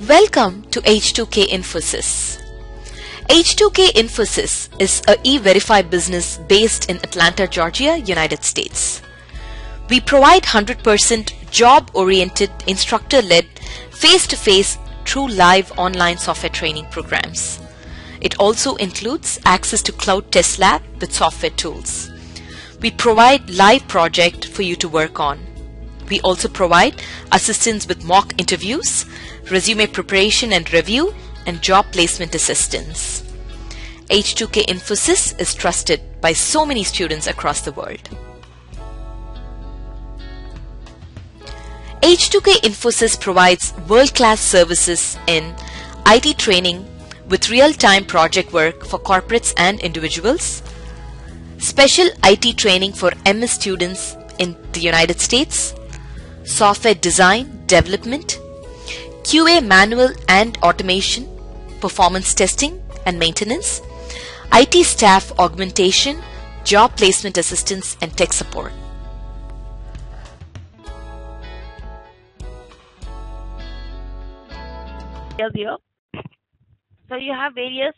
Welcome to H2K Infosys. H2K Infosys is a e-verify business based in Atlanta, Georgia, United States. We provide 100% job-oriented, instructor-led, face-to-face, true live online software training programs. It also includes access to Cloud Test Lab with software tools. We provide live project for you to work on. We also provide assistance with mock interviews, resume preparation and review, and job placement assistance. H2K Infosys is trusted by so many students across the world. H2K Infosys provides world-class services in IT training with real-time project work for corporates and individuals, special IT training for MS students in the United States, software design, development, QA manual and automation, performance testing and maintenance, IT staff augmentation, job placement assistance, and tech support. Here. So you have various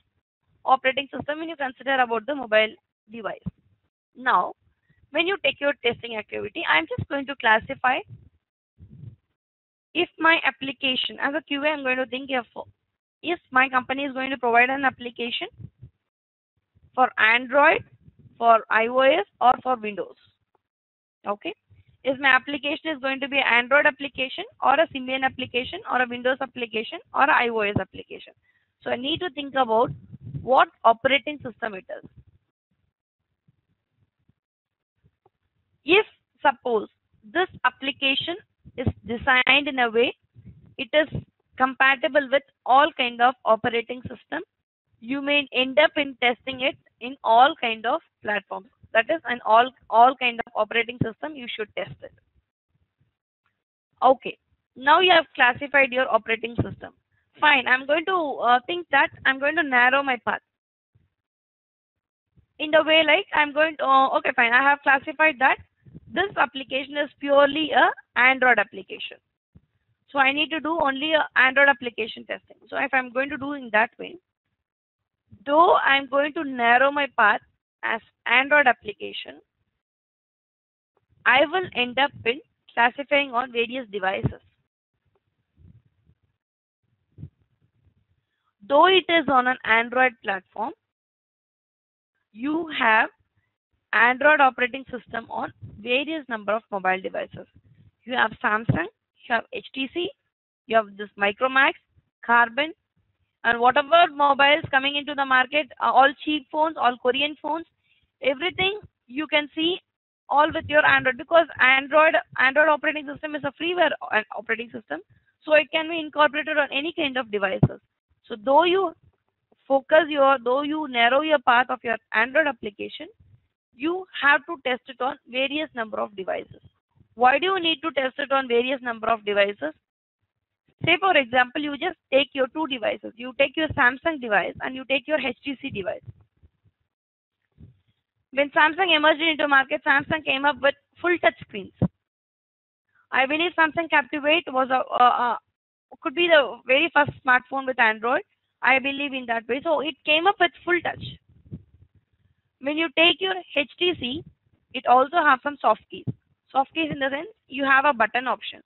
operating systems when you consider about the mobile device. Now, when you take your testing activity, I'm just going to classify if my application, as a QA, I'm going to think if my company is going to provide an application for Android, for iOS, or for Windows. Okay. If my application is going to be an Android application, or a Symbian application, or a Windows application, or an iOS application. So I need to think about what operating system it is. If suppose this application is designed in a way it is compatible with all kind of operating system, you may end up in testing it in all kind of platforms. That is, in all kind of operating system, you should test it. Okay, now you have classified your operating system. Fine, I'm going to think that I'm going to narrow my path in the way like I'm going to, okay fine, I have classified that this application is purely a Android application. So I need to do only a Android application testing. So if I'm going to do in that way, though I'm going to narrow my path as Android application, I will end up in classifying on various devices. Though it is on an Android platform, you have Android operating system on various number of mobile devices. You have Samsung, you have HTC, you have this Micromax, Carbon, and whatever mobiles coming into the market, all cheap phones, all Korean phones, everything you can see all with your Android, because Android operating system is a freeware operating system, so it can be incorporated on any kind of devices. So though you narrow your path of your Android application, you have to test it on various number of devices. Why do you need to test it on various number of devices? Say for example, you just take your two devices. You take your Samsung device and you take your HTC device. When Samsung emerged into market, Samsung came up with full touch screens. I believe Samsung Captivate was could be the very first smartphone with Android. I believe in that way. So it came up with full touch. When you take your HTC, it also has some soft keys. Soft keys in the sense you have a button option.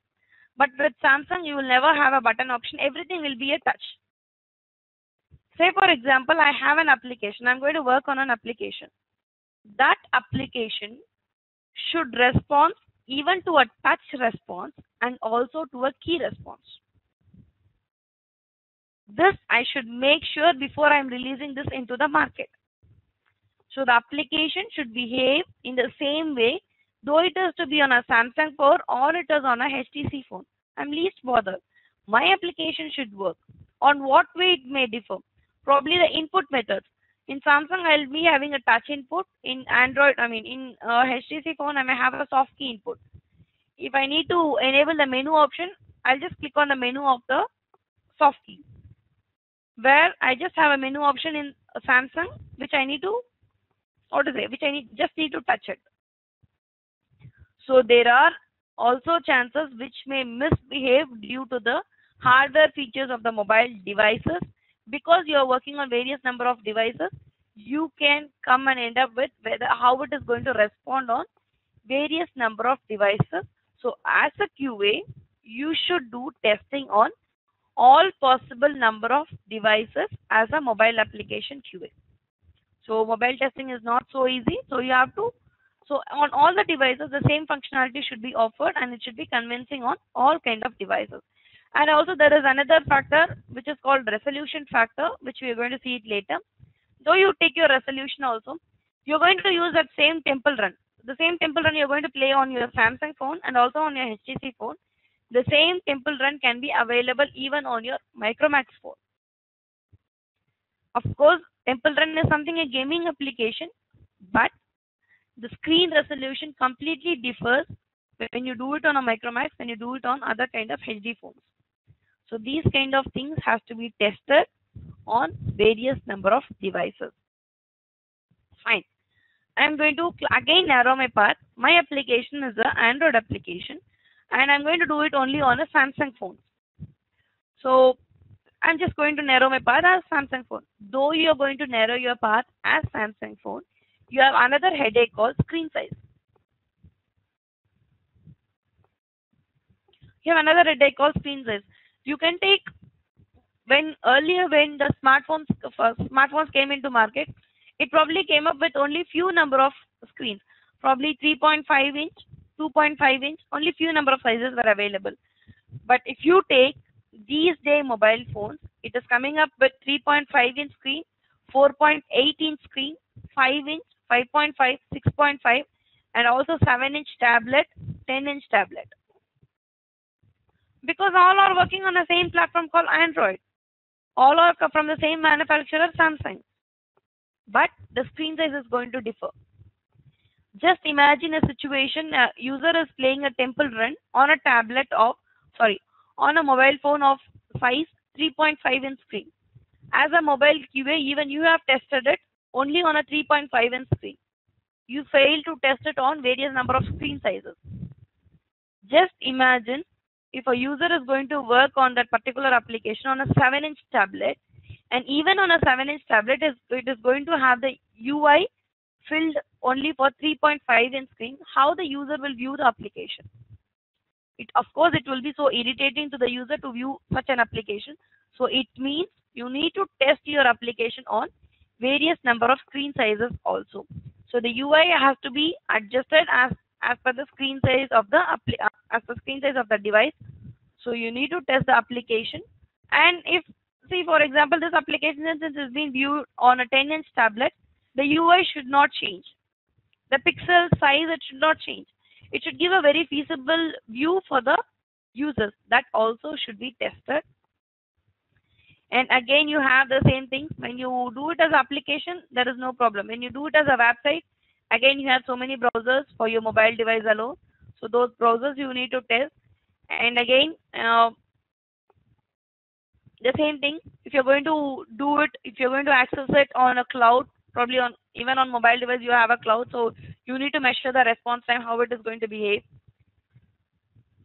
But with Samsung, you will never have a button option. Everything will be a touch. Say for example, I have an application. I'm going to work on an application. That application should respond even to a touch response and also to a key response. This I should make sure before I'm releasing this into the market. So the application should behave in the same way, though it is to be on a Samsung phone or it is on a HTC phone. I'm least bothered. My application should work. On what way it may differ? Probably the input methods. In Samsung, I'll be having a touch input. In Android, in HTC phone, I may have a soft key input. If I need to enable the menu option, I'll just click on the menu of the soft key. Where I just have a menu option in Samsung, which I need to, just need to touch it. So there are also chances which may misbehave due to the hardware features of the mobile devices. Because you are working on various number of devices, you can come and end up with how it is going to respond on various number of devices. So as a QA, you should do testing on all possible number of devices as a mobile application QA. So mobile testing is not so easy. So you have to, so on all the devices, the same functionality should be offered, and it should be convincing on all kind of devices. And also there is another factor which is called resolution factor, which we are going to see it later. Though you take your resolution also, you're going to use that same Temple Run. The same Temple Run you're going to play on your Samsung phone and also on your HTC phone. The same Temple Run can be available even on your Micromax phone. Of course, Temple Run is something a gaming application, but the screen resolution completely differs when you do it on a Micromax, when you do it on other kind of HD phones. So these kind of things has to be tested on various number of devices. Fine. I'm going to again narrow my path. My application is an Android application, and I'm going to do it only on a Samsung phone. So I'm just going to narrow my path as Samsung phone. Though you're going to narrow your path as Samsung phone, you have another headache called screen size. You have another headache called screen size. You can take, when the smartphones came into market, it probably came up with only few number of screens, probably 3.5 inch, 2.5 inch, only few number of sizes were available. But if you take these day mobile phones, it is coming up with 3.5 inch screen, 4.8 inch screen, 5 inch, 5.5, 6.5, and also 7 inch tablet, 10 inch tablet. Because all are working on the same platform called Android. All are from the same manufacturer, Samsung. But the screen size is going to differ. Just imagine a situation, a user is playing a Temple Run on a mobile phone of size 3.5 inch screen. As a mobile QA, even you have tested it only on a 3.5 inch screen. You fail to test it on various number of screen sizes. Just imagine if a user is going to work on that particular application on a 7 inch tablet, and even on a 7 inch tablet, it is going to have the UI filled only for 3.5 inch screen, how the user will view the application. Of course, it will be so irritating to the user to view such an application. So it means you need to test your application on various number of screen sizes also. So the UI has to be adjusted as per the screen size of the device. So you need to test the application. And if, see, for example, this application, since is being viewed on a 10 inch tablet, the UI should not change. The pixel size, it should not change. It should give a very feasible view for the users. That also should be tested. And again, you have the same thing. When you do it as application, there is no problem. When you do it as a website, again, you have so many browsers for your mobile device alone. So those browsers you need to test. And again, the same thing, if you're going to do it, if you're going to access it on a cloud, probably even on mobile device you have a cloud, so you need to measure the response time, how it is going to behave.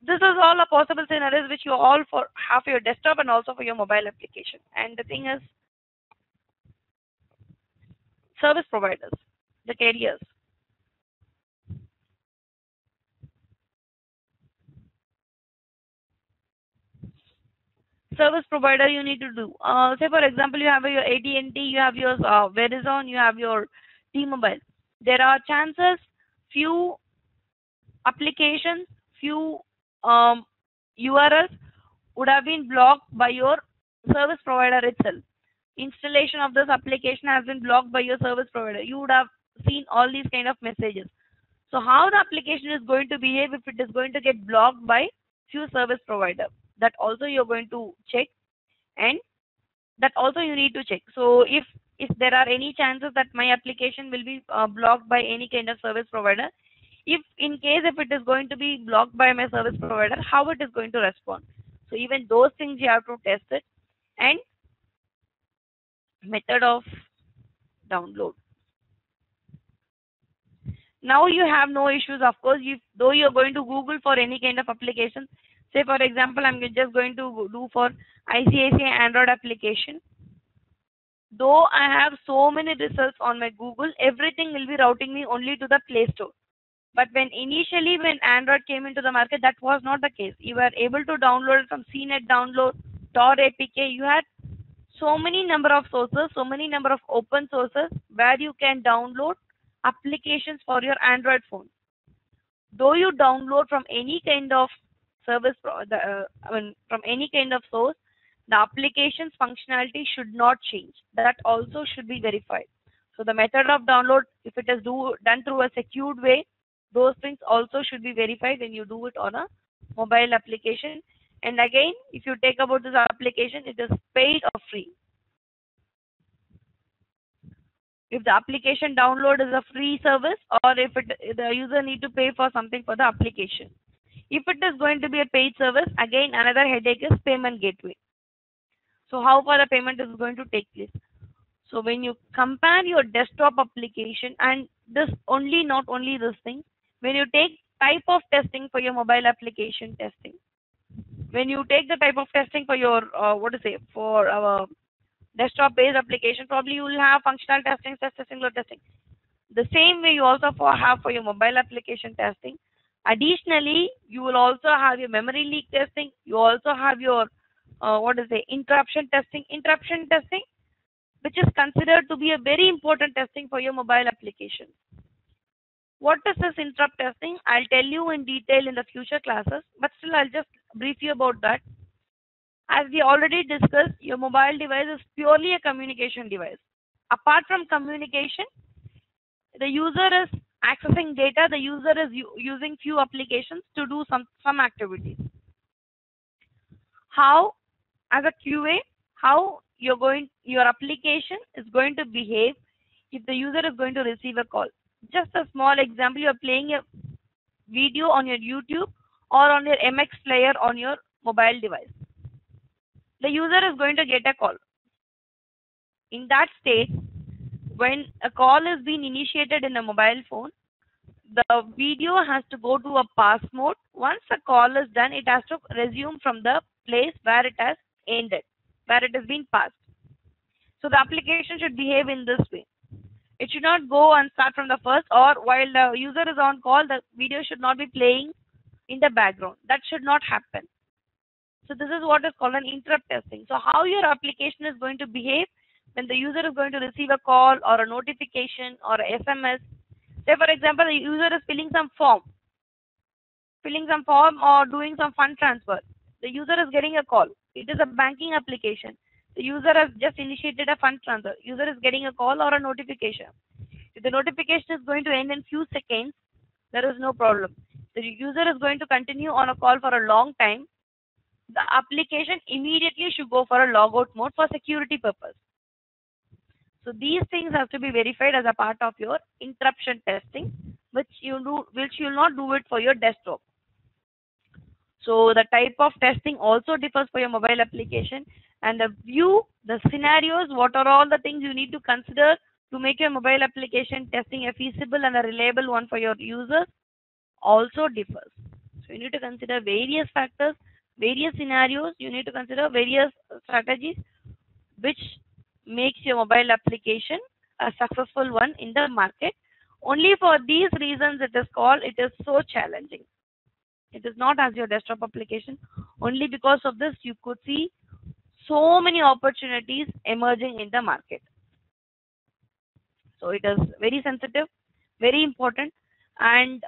This is all a possible scenarios which you all have for your desktop and also for your mobile application. And the thing is, service providers, the carriers. Service provider you need to do. Say for example, you have your AT&T, you have your Verizon, you have your T-Mobile. There are chances few applications, few URLs would have been blocked by your service provider itself. Installation of this application has been blocked by your service provider. You would have seen all these kind of messages. So how the application is going to behave if it is going to get blocked by few service provider? That also you're going to check, and that also you need to check. So if there are any chances that my application will be blocked by any kind of service provider, if it is going to be blocked by my service provider, how it is going to respond. So even those things you have to test it. And method of download. Now you have no issues. Of course, though you're going to Google for any kind of application, Say for example, I'm just going to do for ICICI Android application. Though I have so many results on my Google, everything will be routing me only to the Play Store. But when Android came into the market, that was not the case. You were able to download from CNET download, Tor APK. You had so many number of sources, so many number of open sources where you can download applications for your Android phone. Though you download from any kind of service, from any kind of source, the application's functionality should not change. That also should be verified. So the method of download, if it is done through a secured way, those things also should be verified when you do it on a mobile application. And again, if you take about this application, it is paid or free. If the application download is a free service, or if the user need to pay for something for the application. If it is going to be a paid service, again another headache is payment gateway. So how far the payment is going to take place? So when you compare your desktop application and this not only this thing, when you take type of testing for your mobile application testing, when you take the type of testing for your for our desktop based application, probably you will have functional testing, test testing, load testing. The same way you also have for your mobile application testing. Additionally, you will also have your memory leak testing. You also have your interruption testing. Interruption testing, which is considered to be a very important testing for your mobile application. What is this interrupt testing? I'll tell you in detail in the future classes, but still I'll just brief you about that. As we already discussed, your mobile device is purely a communication device. Apart from communication, the user is accessing data, the user is using few applications to do some activities. How, as a QA, how your application is going to behave if the user is going to receive a call. Just a small example, you are playing a video on your YouTube or on your MX player on your mobile device. The user is going to get a call. In that state, when a call is being initiated in a mobile phone, the video has to go to a pass mode. Once the call is done, it has to resume from the place where it has ended, where it has been passed. So the application should behave in this way. It should not go and start from the first, or while the user is on call, the video should not be playing in the background. That should not happen. So this is what is called an interrupt testing. So how your application is going to behave when the user is going to receive a call or a notification or a SMS. Say for example, the user is filling some form or doing some fund transfer. The user is getting a call. It is a banking application. The user has just initiated a fund transfer. User is getting a call or a notification. If the notification is going to end in few seconds, there is no problem. The user is going to continue on a call for a long time. The application immediately should go for a logout mode for security purpose. So these things have to be verified as a part of your interruption testing, which you will not do it for your desktop. So the type of testing also differs for your mobile application, and the scenarios, what are all the things you need to consider to make your mobile application testing a feasible and a reliable one for your users also differs. So you need to consider various factors, various scenarios. You need to consider various strategies which makes your mobile application a successful one in the market. Only for these reasons it is so challenging. It is not as your desktop application. Only because of this you could see so many opportunities emerging in the market. So it is very sensitive, very important, and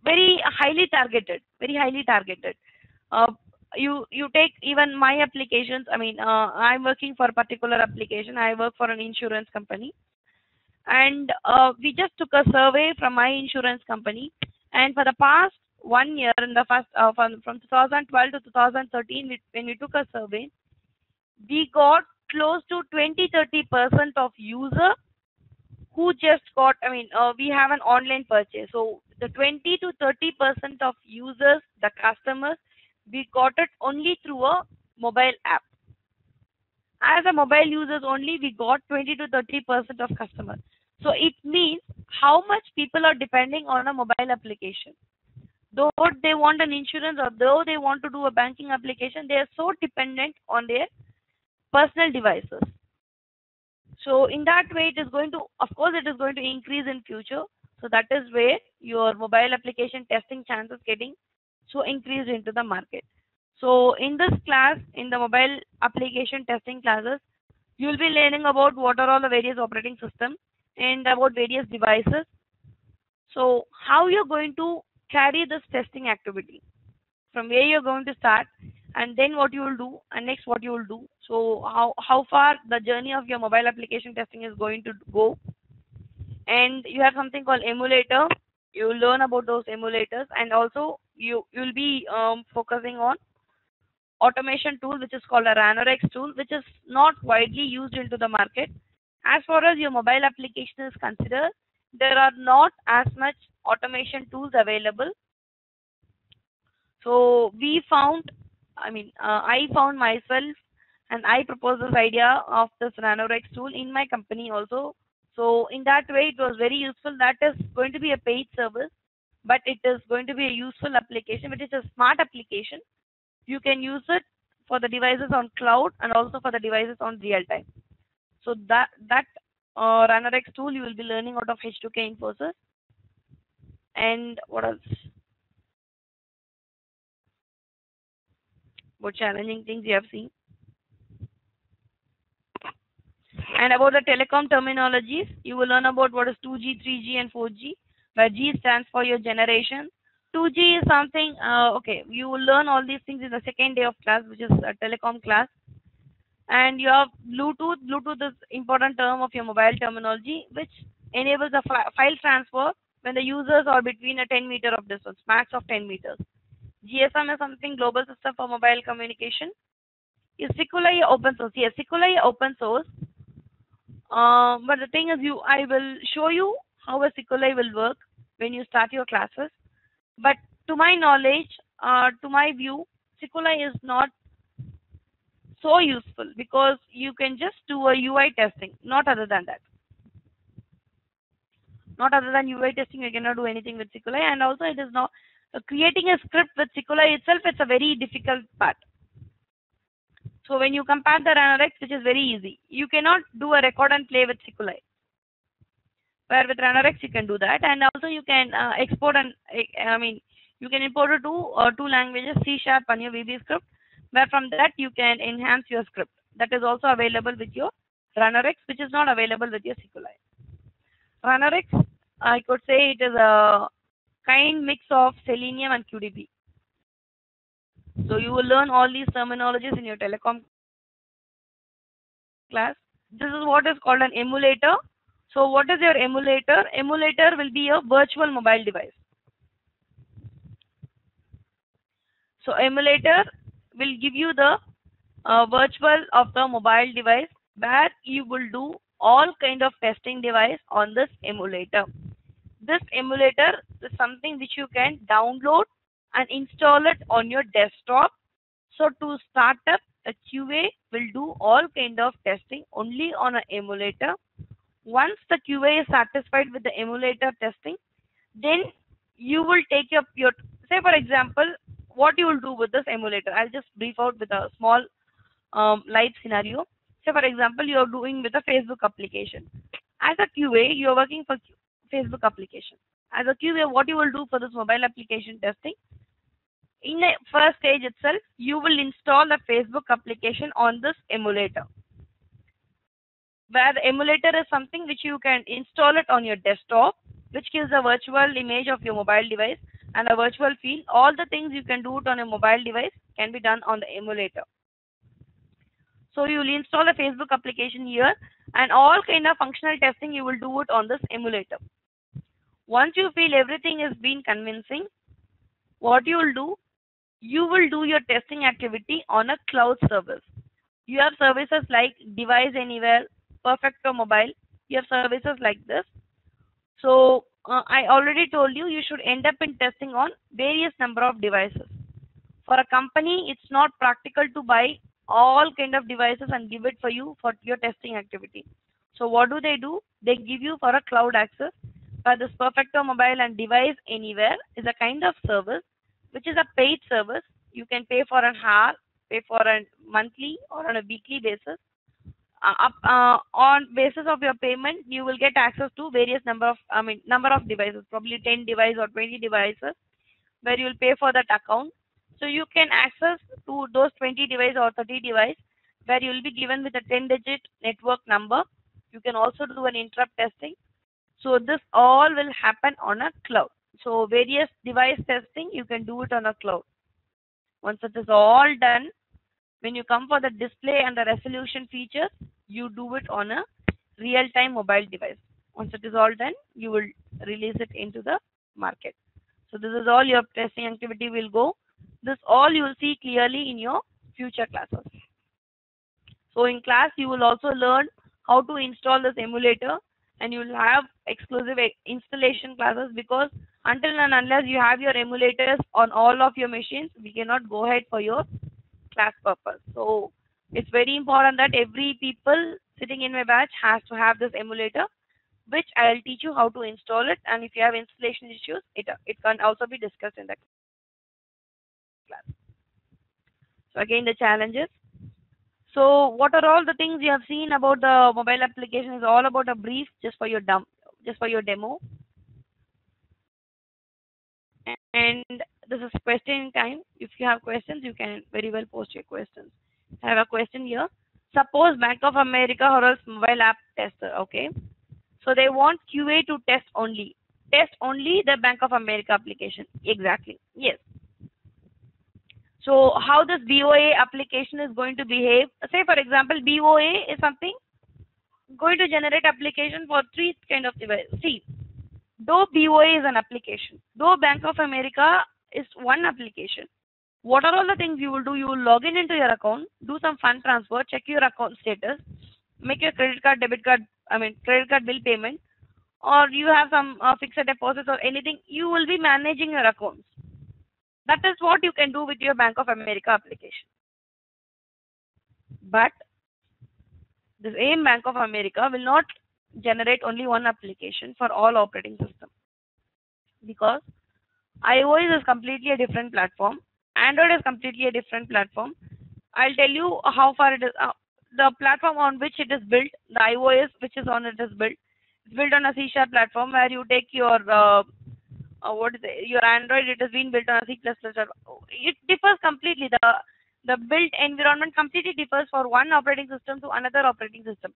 very highly targeted. You take even my applications. I mean, I'm working for a particular application. I work for an insurance company, and we just took a survey from my insurance company. And for the past 1 year, in the first from 2012 to 2013, when we took a survey, we got close to 20-30% of user who just got. I mean, we have an online purchase, so the 20 to 30% of users, the customers, we got it only through a mobile app. As a mobile users only, we got 20 to 30% of customers. So it means how much people are depending on a mobile application. though they want an insurance or though they want to do a banking application, they are so dependent on their personal devices. So in that way, it is going to, of course, it is going to increase in future. So that is where your mobile application testing chances getting so increased into the market. So in this class, in the mobile application testing classes, you will be learning about what are all the various operating systems and about various devices. So how you're going to carry this testing activity, from where you're going to start, and then what you will do, and next what you will do. So how far the journey of your mobile application testing is going to go. And you have something called emulator. You will learn about those emulators, and also you'll be focusing on automation tool, which is called a Ranorex tool, which is not widely used into the market. As far as your mobile application is considered, there are not as much automation tools available. So we found, I found myself, and I proposed this idea of this Ranorex tool in my company also. So in that way, it was very useful. That is going to be a paid service, but it is going to be a useful application, which is a smart application. You can use it for the devices on cloud and also for the devices on real time. So that Ranorex tool you will be learning out of H2K Infosys. And what else? What challenging things you have seen? And about the telecom terminologies, you will learn about what is 2G, 3G, and 4G, where G stands for your generation. 2G is something, okay, you will learn all these things in the second day of class, which is a telecom class. And you have Bluetooth. Bluetooth is important term of your mobile terminology, which enables the file transfer when the users are between a 10 meter of distance, max of 10 meters. GSM is something global system for mobile communication. Is Sequoia open source? Yes, Sequoia open source. But the thing is, I will show you how a Sequoia will work when you start your classes. But to my knowledge, to my view, Sequoia is not so useful because you can just do a UI testing, not other than that. Not other than UI testing, you cannot do anything with Sequoia. And also, it is not creating a script with Sequoia itself. It's a very difficult part. So when you compare the Ranorex, which is very easy, you cannot do a record and play with Sequoia. Where with Ranorex you can do that, and also you can export and you can import it to two languages, C# and your VB script. Where from that you can enhance your script. That is also available with your Ranorex, which is not available with your Sequoia. Ranorex, I could say it is a kind mix of Selenium and QDB. So you will learn all these terminologies in your telecom class. This is what is called an emulator. So what is your emulator? Emulator will be a virtual mobile device. So emulator will give you the virtual of the mobile device, where you will do all kind of testing device on this emulator. This emulator is something which you can download and install it on your desktop. So to start up, a QA will do all kind of testing only on an emulator. Once the QA is satisfied with the emulator testing, then you will take up your, say for example, what you will do with this emulator. I'll just brief out with a small live scenario. Say for example, you are doing with a Facebook application. As a QA, you are working for Facebook application. As a QA, what you will do for this mobile application testing? In the first stage itself, you will install a Facebook application on this emulator. Where the emulator is something which you can install it on your desktop, which gives a virtual image of your mobile device and a virtual feel. All the things you can do it on a mobile device can be done on the emulator. So you will install a Facebook application here, and all kind of functional testing you will do it on this emulator. Once you feel everything has been convincing, what you will do? You will do your testing activity on a cloud service. You have services like Device Anywhere, Perfecto Mobile. You have services like this. So I already told you, you should end up in testing on various number of devices. For a company, it's not practical to buy all kind of devices and give it for you for your testing activity. So what do? They give you for a cloud access, but this Perfecto Mobile and Device Anywhere is a kind of service which is a paid service. You can pay for an hour, pay for a monthly or on a weekly basis. On basis of your payment, you will get access to various number of devices, probably 10 devices or 20 devices, where you will pay for that account. So you can access to those 20 devices or 30 devices, where you will be given with a 10-digit network number. You can also do an interrupt testing. So this all will happen on a cloud. So various device testing, you can do it on a cloud. Once it is all done, when you come for the display and the resolution features, you do it on a real-time mobile device. Once it is all done, you will release it into the market. So this is all your testing activity will go. This all you will see clearly in your future classes. So in class, you will also learn how to install this emulator, and you will have exclusive installation classes, because until and unless you have your emulators on all of your machines, we cannot go ahead for your class purpose. So it's very important that every people sitting in my batch has to have this emulator, which I'll teach you how to install it, and if you have installation issues, it can also be discussed in the class. So again, the challenges. So what are all the things you have seen about the mobile application is all about a brief just for your demo. And this is question time. If you have questions, you can very well post your questions. I have a question here. Suppose Bank of America or else mobile app tester, okay? So they want QA to test only the Bank of America application. Exactly, yes. So how this BOA application is going to behave? Say for example, BOA is something going to generate application for three kind of devices. See, though BOA is an application, though Bank of America is one application, what are all the things you will do? You will log in into your account, do some fund transfer, check your account status, make your credit card, credit card bill payment, or you have some fixed deposits or anything. You will be managing your accounts. That is what you can do with your Bank of America application. But the same Bank of America will not generate only one application for all operating systems, because iOS is completely a different platform. Android is completely a different platform. I'll tell you how far it is. The platform on which it is built, the iOS which is on it is built. It's built on a C# platform, where you take your your Android. It has been built on a C++. It differs completely. The built environment completely differs for one operating system to another operating system.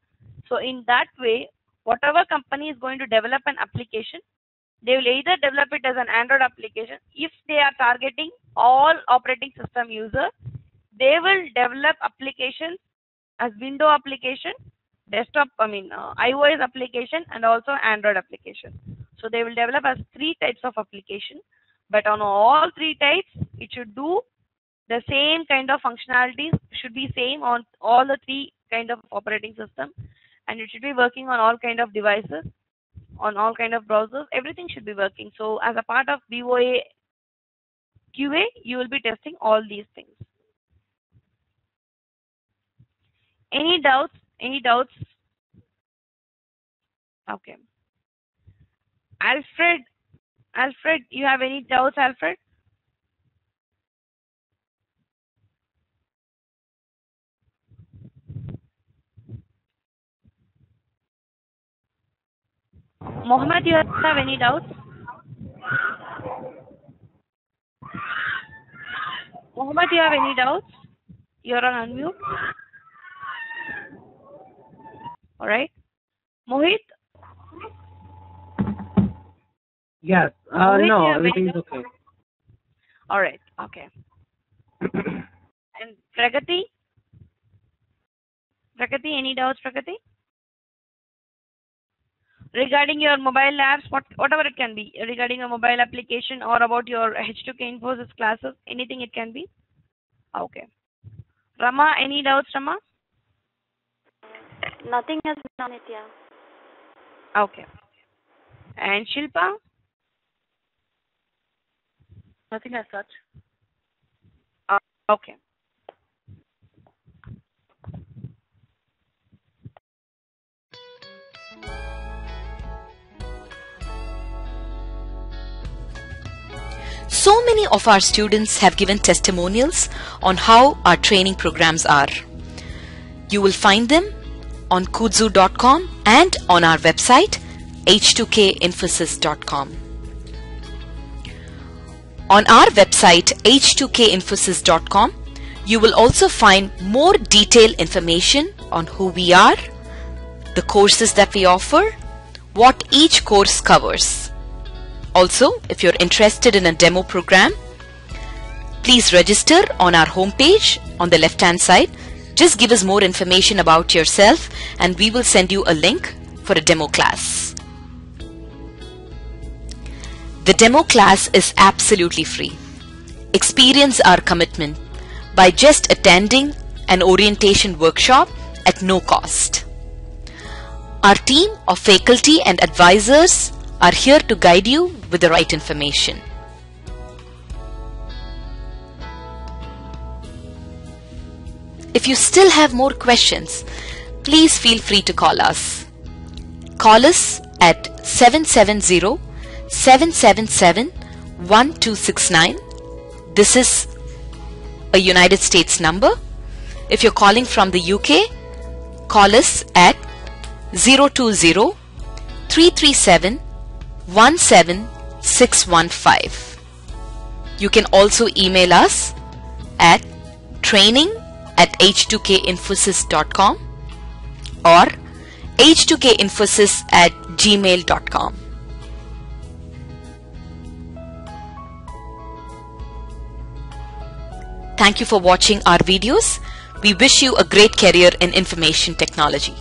So in that way, whatever company is going to develop an application, they will either develop it as an Android application. If they are targeting all operating system users, they will develop applications as window application, desktop, iOS application, and also Android application. So they will develop as three types of application, but on all three types, it should do the same kind of functionalities, should be same on all the three kind of operating system, and it should be working on all kind of devices, on all kind of browsers. Everything should be working. So as a part of BOA QA, you will be testing all these things. Any doubts? Any doubts? Okay. Alfred, you have any doubts, Alfred? Mohammed, you have any doubts? Mohammed, you have any doubts? You're on unmute. All right. Mohit? Yes. Mohit, No, everything's okay. All right. Okay. And Pragati? Pragati, any doubts, Pragati? Regarding your mobile apps, whatever it can be, regarding a mobile application or about your H2K Infosys classes, anything it can be? Okay. Rama, any doubts, Rama? Nothing has been on it, yeah. Okay. And Shilpa? Nothing as such. Okay. So many of our students have given testimonials on how our training programs are. You will find them on Kudzu.com and on our website h2kinfosys.com. On our website h2kinfosys.com, you will also find more detailed information on who we are, the courses that we offer, what each course covers. Also, if you're interested in a demo program, please register on our homepage on the left-hand side. Just give us more information about yourself and we will send you a link for a demo class. The demo class is absolutely free. Experience our commitment by just attending an orientation workshop at no cost. Our team of faculty and advisors are here to guide you with the right information. If you still have more questions, please feel free to call us. Call us at 770-777-1269. This is a United States number. If you're calling from the UK, call us at 020-337-17615. You can also email us at training@h2kinfosys.com or h2kinfosys@gmail.com. Thank you for watching our videos. We wish you a great career in information technology.